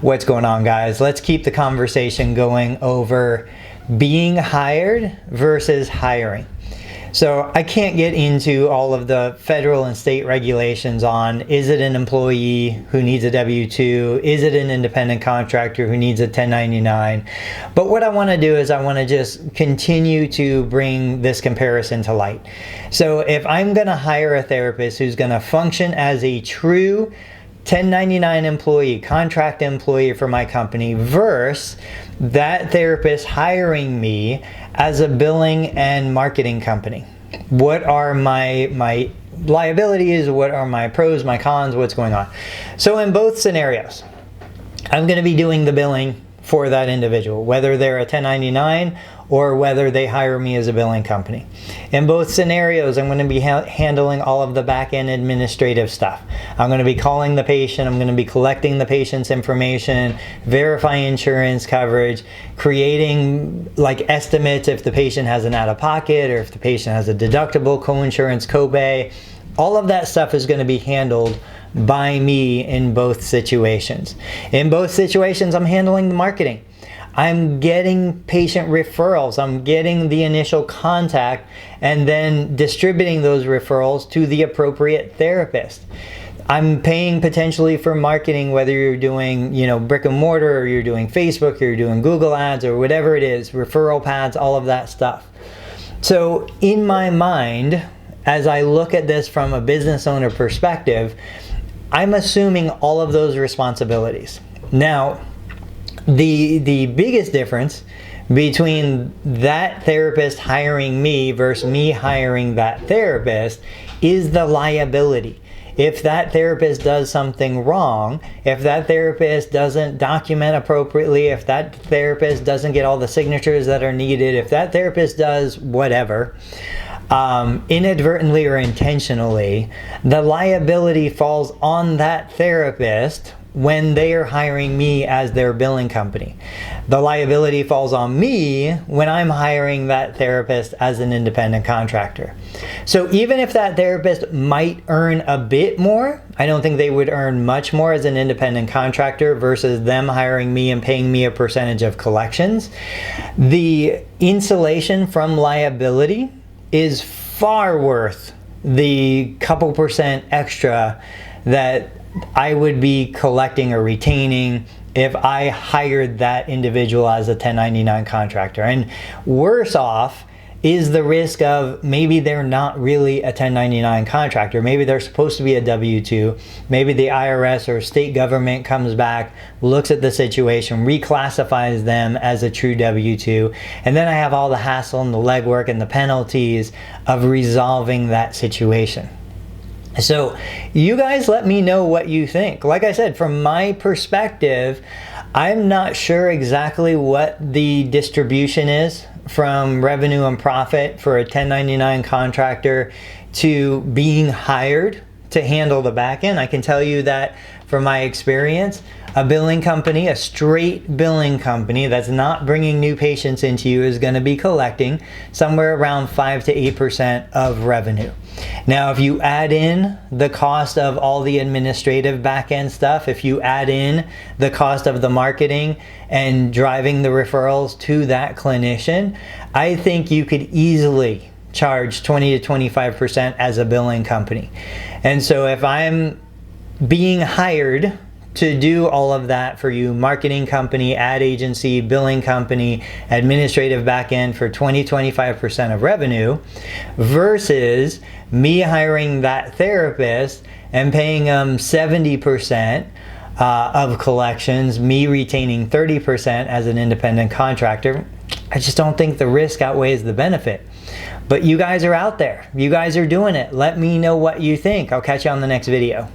What's going on, guys? Let's keep the conversation going over being hired versus hiring. So I can't get into all of the federal and state regulations on, is it an employee who needs a W-2? Is it an independent contractor who needs a 1099? But what I want to do is I want to just continue to bring this comparison to light. So if I'm going to hire a therapist who's going to function as a true 1099 employee, contract employee for my company, versus that therapist hiring me as a billing and marketing company. What are my liabilities? What are my pros, my cons? What's going on? So in both scenarios, I'm going to be doing the billing for that individual, whether they're a 1099 or whether they hire me as a billing company. In both scenarios, I'm going to be handling all of the back-end administrative stuff. I'm going to be calling the patient, I'm going to be collecting the patient's information, verifying insurance coverage, creating like estimates if the patient has an out-of-pocket or if the patient has a deductible, co-insurance, copay. All of that stuff is going to be handled by me in both situations. In both situations, I'm handling the marketing. I'm getting patient referrals. I'm getting the initial contact and then distributing those referrals to the appropriate therapist. I'm paying potentially for marketing, whether you're doing, brick and mortar, or you're doing Facebook, or you're doing Google ads, or whatever it is, referral pads, all of that stuff. So in my mind, as I look at this from a business owner perspective, I'm assuming all of those responsibilities. Now, the biggest difference between that therapist hiring me versus me hiring that therapist is the liability. If that therapist does something wrong, if that therapist doesn't document appropriately, if that therapist doesn't get all the signatures that are needed, if that therapist does whatever, inadvertently or intentionally, the liability falls on that therapist when they are hiring me as their billing company. The liability falls on me when I'm hiring that therapist as an independent contractor. So even if that therapist might earn a bit more, I don't think they would earn much more as an independent contractor versus them hiring me and paying me a percentage of collections. The insulation from liability is far worth the couple percent extra that I would be collecting or retaining if I hired that individual as a 1099 contractor. And worse off is the risk of maybe they're not really a 1099 contractor. Maybe they're supposed to be a W-2. Maybe the IRS or state government comes back, looks at the situation, reclassifies them as a true W-2, and then I have all the hassle and the legwork and the penalties of resolving that situation. So you guys let me know what you think. Like I said, from my perspective, I'm not sure exactly what the distribution is from revenue and profit for a 1099 contractor to being hired to handle the back end. I can tell you that from my experience, a billing company, a straight billing company that's not bringing new patients into you, is going to be collecting somewhere around 5 to 8% of revenue. Now, if you add in the cost of all the administrative back-end stuff, if you add in the cost of the marketing and driving the referrals to that clinician, I think you could easily charge 20 to 25% as a billing company. And so if I'm being hired to do all of that for you, marketing company, ad agency, billing company, administrative backend for 20-25% of revenue, versus me hiring that therapist and paying them 70% of collections, me retaining 30% as an independent contractor, I just don't think the risk outweighs the benefit. But you guys are out there. You guys are doing it. Let me know what you think. I'll catch you on the next video.